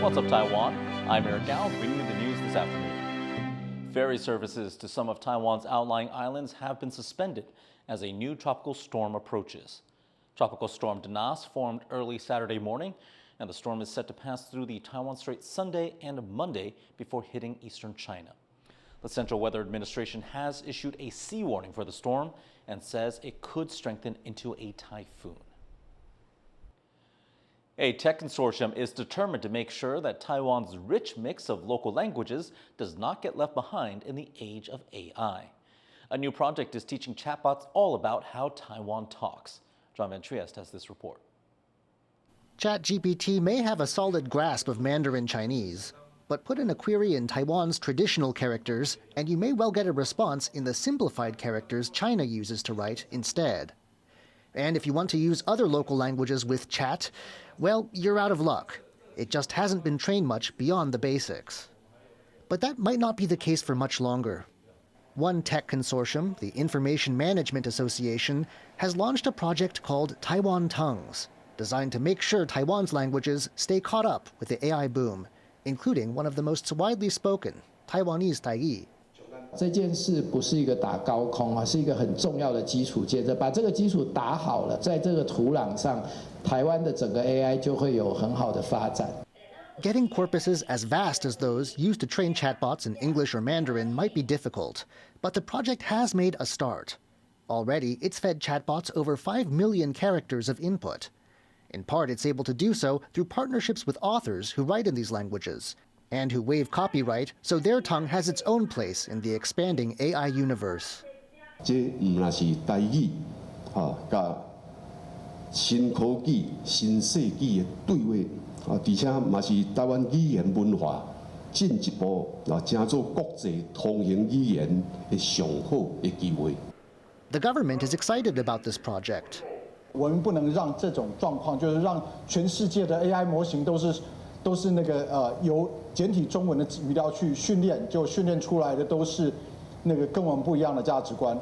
What's up, Taiwan? I'm Eric Gao, bringing you the news this afternoon. Ferry services to some of Taiwan's outlying islands have been suspended as a new tropical storm approaches. Tropical storm Danas formed early Saturday morning, and the storm is set to pass through the Taiwan Strait Sunday and Monday before hitting eastern China. The Central Weather Administration has issued a sea warning for the storm and says it could strengthen into a typhoon. A tech consortium is determined to make sure that Taiwan's rich mix of local languages does not get left behind in the age of AI. A new project is teaching chatbots all about how Taiwan talks. John Van Trieste has this report. ChatGPT may have a solid grasp of Mandarin Chinese, but put in a query in Taiwan's traditional characters, and you may well get a response in the simplified characters China uses to write instead. And if you want to use other local languages with chat, well, you're out of luck. It just hasn't been trained much beyond the basics. But that might not be the case for much longer. One tech consortium, the Information Management Association, has launched a project called Taiwan Tongues, designed to make sure Taiwan's languages stay caught up with the AI boom, including one of the most widely spoken, Taiwanese Taigi. 这件事不是一个打高空啊，是一个很重要的基础建设。把这个基础打好了，在这个土壤上，台湾的整个 AI 就会有很好的发展。Getting corpuses as vast as those used to train chatbots in English or Mandarin might be difficult, but the project has made a start. Already, it's fed chatbots over 5 million characters of input. In part, it's able to do so through partnerships with authors who write in these languages, and who waive copyright so their tongue has its own place in the expanding AI universe. 这唔那是台语，甲新科技、新世纪的对话，而且嘛是台湾语言文化进一步成做国际通行语言的上好的机会。The government is excited about this project. 我们不能让这种状况，就是让全世界的 AI 模型都是那个由简体中文的语料去训练，就训练出来的都是那个跟我们不一样的价值观。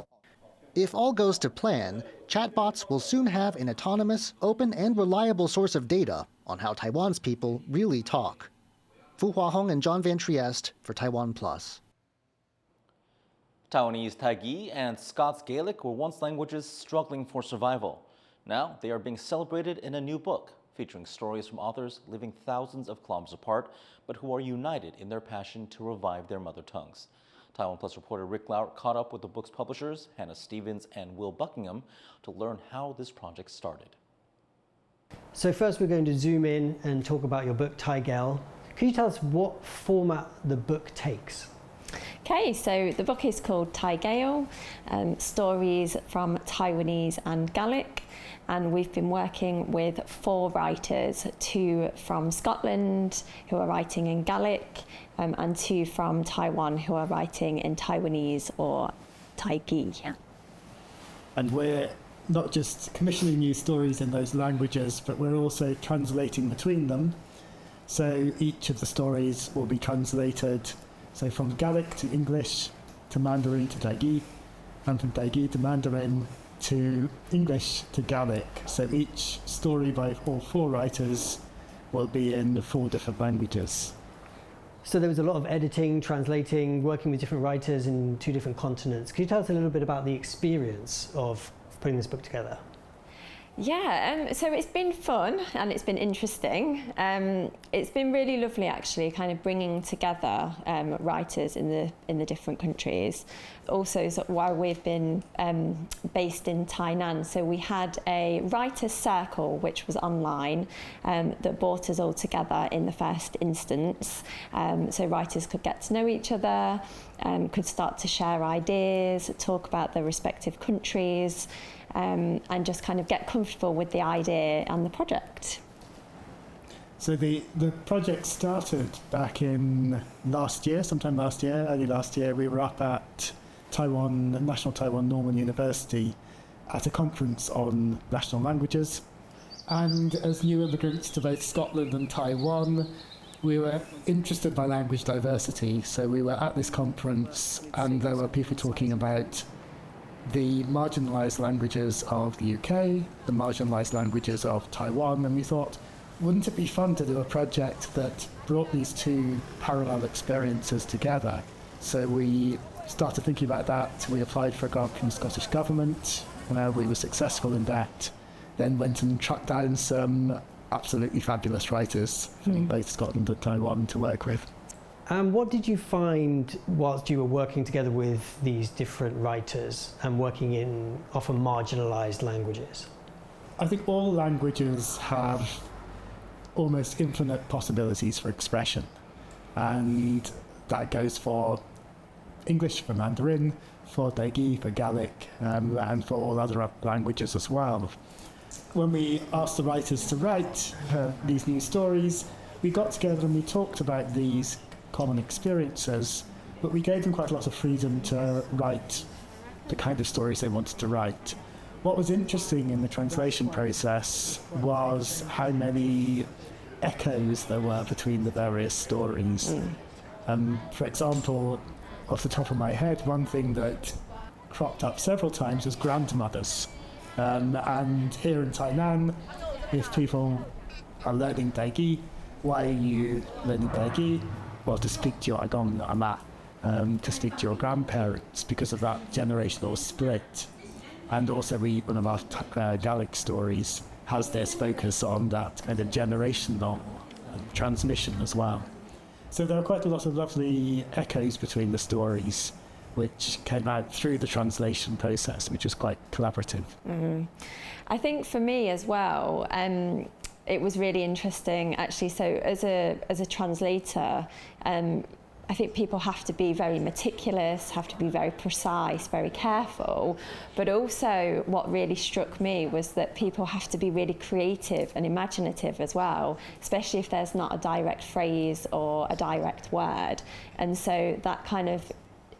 If all goes to plan, chatbots will soon have an autonomous, open, and reliable source of data on how Taiwan's people really talk. Fu Huahong and John Van Trieste for TaiwanPlus. Taiwanese Taigi and Scots Gaelic were once languages struggling for survival. Now they are being celebrated in a new book, featuring stories from authors living thousands of kilometers apart, but who are united in their passion to revive their mother tongues. TaiwanPlus reporter Rick Laut caught up with the book's publishers, Hannah Stevens and Will Buckingham, to learn how this project started. So first we're going to zoom in and talk about your book, Taigi. Can you tell us what format the book takes? Okay, so the book is called Taigi, Stories from Taiwanese and Gaelic, and we've been working with 4 writers, 2 from Scotland who are writing in Gaelic, and 2 from Taiwan who are writing in Taiwanese or Taigi. And we're not just commissioning new stories in those languages, but we're also translating between them. So each of the stories will be translated, so from Gaelic to English, to Mandarin to Taigi, and from Taigi to Mandarin to English to Gaelic. So each story by all 4 writers will be in the 4 different languages. So there was a lot of editing, translating, working with different writers in 2 different continents. Can you tell us a little bit about the experience of putting this book together? Yeah, so it's been fun and it's been interesting. It's been really lovely, actually, kind of bringing together writers in the different countries. Also, while we've been based in Tainan, so we had a writers' circle which was online that brought us all together in the first instance. So writers could get to know each other, could start to share ideas, talk about their respective countries. And just kind of get comfortable with the idea and the project. So the project started back in last year, sometime last year, early last year. We were up at National Taiwan Normal University at a conference on national languages. And as new immigrants to both Scotland and Taiwan, we were interested by language diversity. So we were at this conference and there were people talking about the marginalised languages of the UK, the marginalised languages of Taiwan, and we thought, wouldn't it be fun to do a project that brought these two parallel experiences together? So we started thinking about that. We applied for a grant from the Scottish Government. We were successful in that. Then went and tracked down some absolutely fabulous writers from both Scotland and Taiwan to work with. And what did you find whilst you were working together with these different writers and working in often marginalised languages? I think all languages have almost infinite possibilities for expression, and that goes for English, for Mandarin, for Taigi, for Gaelic, and for all other languages as well. When we asked the writers to write these new stories, we got together and we talked about these common experiences, but we gave them quite a lot of freedom to write the kind of stories they wanted to write. What was interesting in the translation process was how many echoes there were between the various stories. For example, off the top of my head, one thing that cropped up several times was grandmothers. And here in Thailand, if people are learning Taigi, why are you learning Taigi? Well, to speak to your agong ama, to speak to your grandparents because of that generational split. And also one of our Gaelic stories has this focus on that kind of generational transmission as well. So there are quite a lot of lovely echoes between the stories, which came out through the translation process, which is quite collaborative. I think for me as well, it was really interesting actually. So as a translator, I think people have to be very meticulous, have to be very precise, very careful. But also what really struck me was that people have to be really creative and imaginative as well, especially if there's not a direct phrase or a direct word. And so that kind of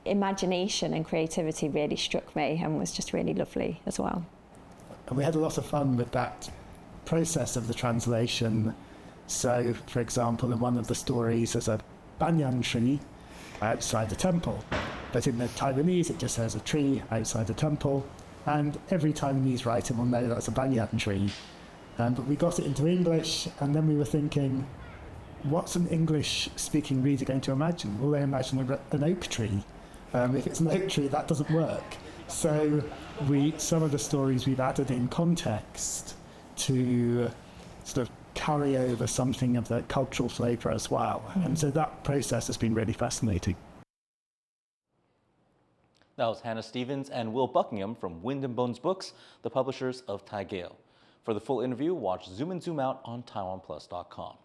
imagination and creativity really struck me and was just really lovely as well. And we had a lot of fun with that process of the translation. So, for example, in one of the stories there's a banyan tree outside the temple, but in the Taiwanese it just says a tree outside the temple, and every Taiwanese writer will know that's a banyan tree. But we got it into English, and then we were thinking, what's an English-speaking reader going to imagine? Will they imagine an oak tree? If it's an oak tree, that doesn't work. So some of the stories we've added in context to sort of carry over something of the cultural flavour as well. And so that process has been really fascinating. That was Hannah Stevens and Will Buckingham from Wind and Bones Books, the publishers of Taigi. For the full interview, watch Zoom in, Zoom out on TaiwanPlus.com.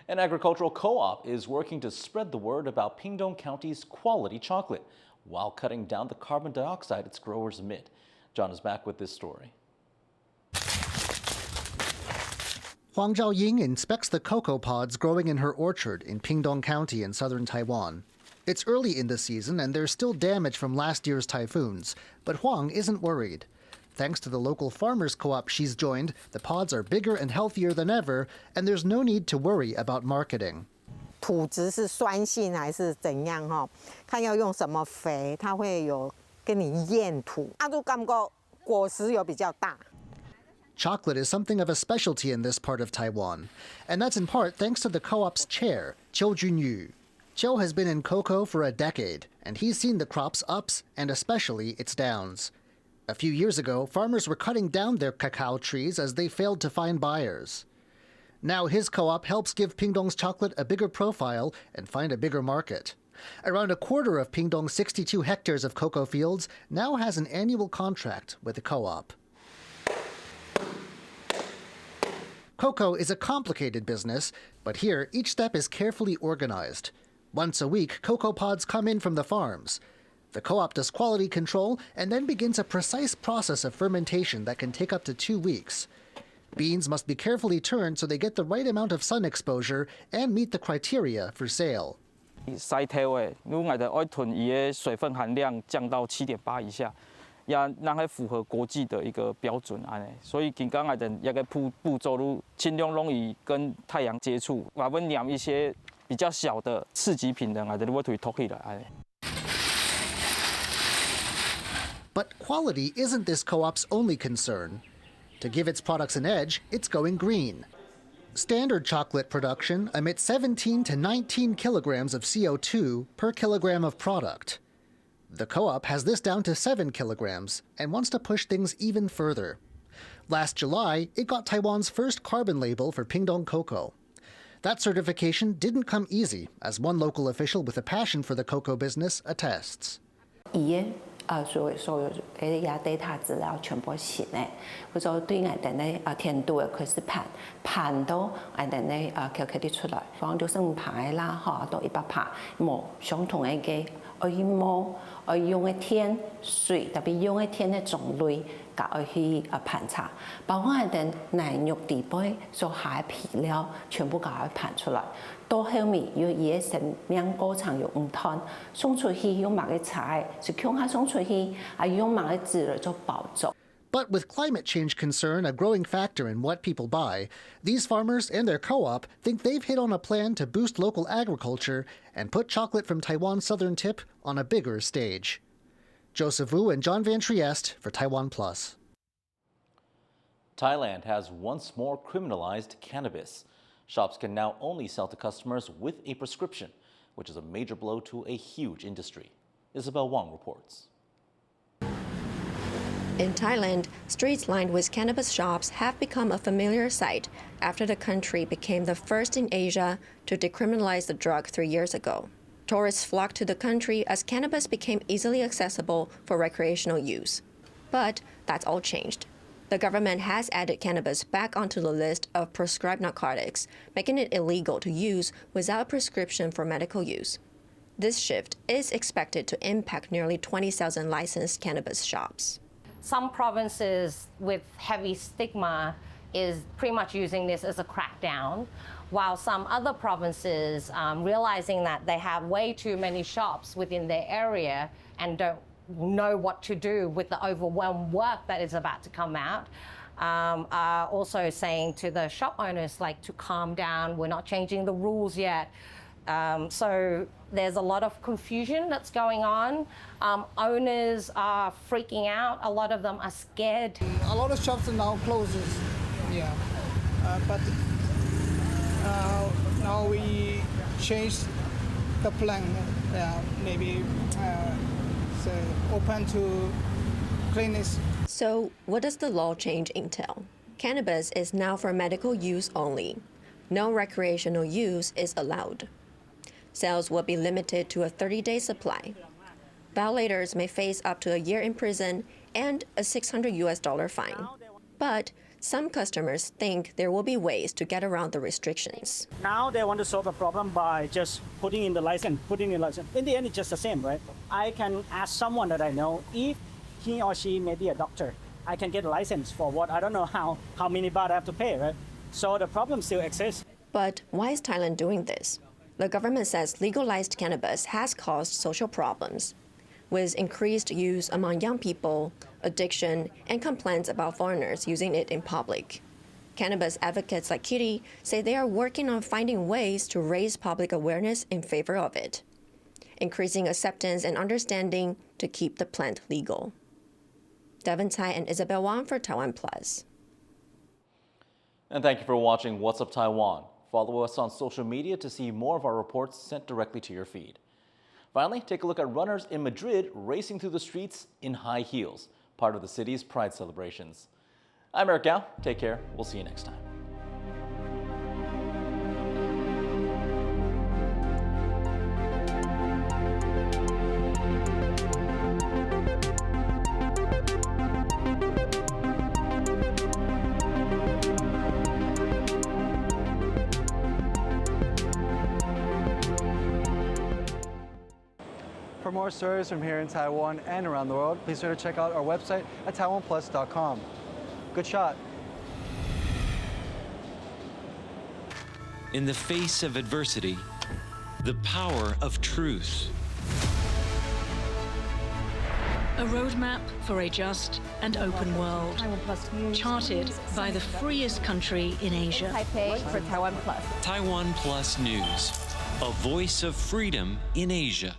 An agricultural co-op is working to spread the word about Pingtung County's quality chocolate while cutting down the carbon dioxide its growers emit. John is back with this story. Huang Zhaoying inspects the cocoa pods growing in her orchard in Pingtung County in southern Taiwan. It's early in the season and there's still damage from last year's typhoons, but Huang isn't worried. Thanks to the local farmers co-op she's joined, the pods are bigger and healthier than ever, and there's no need to worry about marketing. 土质是酸性还是怎样哈？看要用什么肥，它会有跟你验土，就感觉果实有比较大。 Chocolate is something of a specialty in this part of Taiwan, and that's in part thanks to the co-op's chair, Qiu Junyu. Qiu has been in cocoa for a decade, and he's seen the crop's ups and especially its downs. A few years ago, farmers were cutting down their cacao trees as they failed to find buyers. Now his co-op helps give Pingtung's chocolate a bigger profile and find a bigger market. Around a quarter of Pingtung's 62 hectares of cocoa fields now has an annual contract with the co-op. Cocoa is a complicated business, but here each step is carefully organized. Once a week, cocoa pods come in from the farms. The co-op does quality control and then begins a precise process of fermentation that can take up to 2 weeks. Beans must be carefully turned so they get the right amount of sun exposure and meet the criteria for sale. 晒透的，因为我哋爱囤伊的水分含量降到7.8以下，也让它符合国际的一个标准安尼。所以今刚我哋一个步骤路尽量容易跟太阳接触，我们酿一些比较小的次级品的，我哋会推脱起来安尼。 But quality isn't this co-op's only concern. To give its products an edge, it's going green. Standard chocolate production emits 17 to 19 kilograms of CO2 per kilogram of product. The co-op has this down to 7 kilograms and wants to push things even further. Last July, it got Taiwan's first carbon label for Pingdong cocoa. That certification didn't come easy, as one local official with a passion for the cocoa business attests. 所有嘅 data 資料全部新嘅，佢就對我哋咧甜度嘅佢是盤到我哋咧佢啲出來，放到生牌啦，到100%冇相同嘅我用嘅天水，特別用嘅天嘅種類，甲我去盤查，包括我哋奶肉地杯所下嘅皮料，全部甲我盤出來。到後面要嘢成兩個場用唔同，送出去用埋嘅菜，就強下送出去，用埋嘅資料做包裝。But with climate change concern a growing factor in what people buy, these farmers and their co-op think they've hit on a plan to boost local agriculture and put chocolate from Taiwan's southern tip on a bigger stage. Joseph Wu and John Van Trieste for TaiwanPlus. Thailand has once more criminalized cannabis. Shops can now only sell to customers with a prescription, which is a major blow to a huge industry. Isabel Wang reports. In Thailand, streets lined with cannabis shops have become a familiar sight after the country became the first in Asia to decriminalize the drug 3 years ago. Tourists flocked to the country as cannabis became easily accessible for recreational use. But that's all changed. The government has added cannabis back onto the list of prescribed narcotics, making it illegal to use without a prescription for medical use. This shift is expected to impact nearly 20,000 licensed cannabis shops. Some provinces with heavy stigma is pretty much using this as a crackdown, while some other provinces, realizing that they have way too many shops within their area and don't know what to do with the overwhelmed work that is about to come out, are also saying to the shop owners like to calm down, we're not changing the rules yet. So there's a lot of confusion that's going on. Owners are freaking out. A lot of them are scared. A lot of shops are now closes. Yeah, but now we changed the plan. Maybe so open to clinics. So what does the law change entail? Cannabis is now for medical use only. No recreational use is allowed. Sales will be limited to a 30-day supply. Violators may face up to a year in prison and a $600 fine. But some customers think there will be ways to get around the restrictions. Now they want to solve the problem by just putting in the license, In the end, it's just the same, right? I can ask someone that I know if he or she may be a doctor. I can get a license for what? I don't know how many baht I have to pay, right? So the problem still exists. But why is Thailand doing this? The government says legalized cannabis has caused social problems, with increased use among young people, addiction, and complaints about foreigners using it in public. Cannabis advocates like Kitty say they are working on finding ways to raise public awareness in favor of it, increasing acceptance and understanding to keep the plant legal. Devin Tai and Isabel Wang for TaiwanPlus. And thank you for watching What's Up Taiwan. Follow us on social media to see more of our reports sent directly to your feed. Finally, take a look at runners in Madrid racing through the streets in high heels, part of the city's Pride celebrations. I'm Eric Gao. Take care. We'll see you next time. For more stories from here in Taiwan and around the world, please sure to check out our website at TaiwanPlus.com. Good shot. In the face of adversity, the power of truth. A roadmap for a just and open world, charted by the freest country in Asia. Taipei for TaiwanPlus. TaiwanPlus News, a voice of freedom in Asia.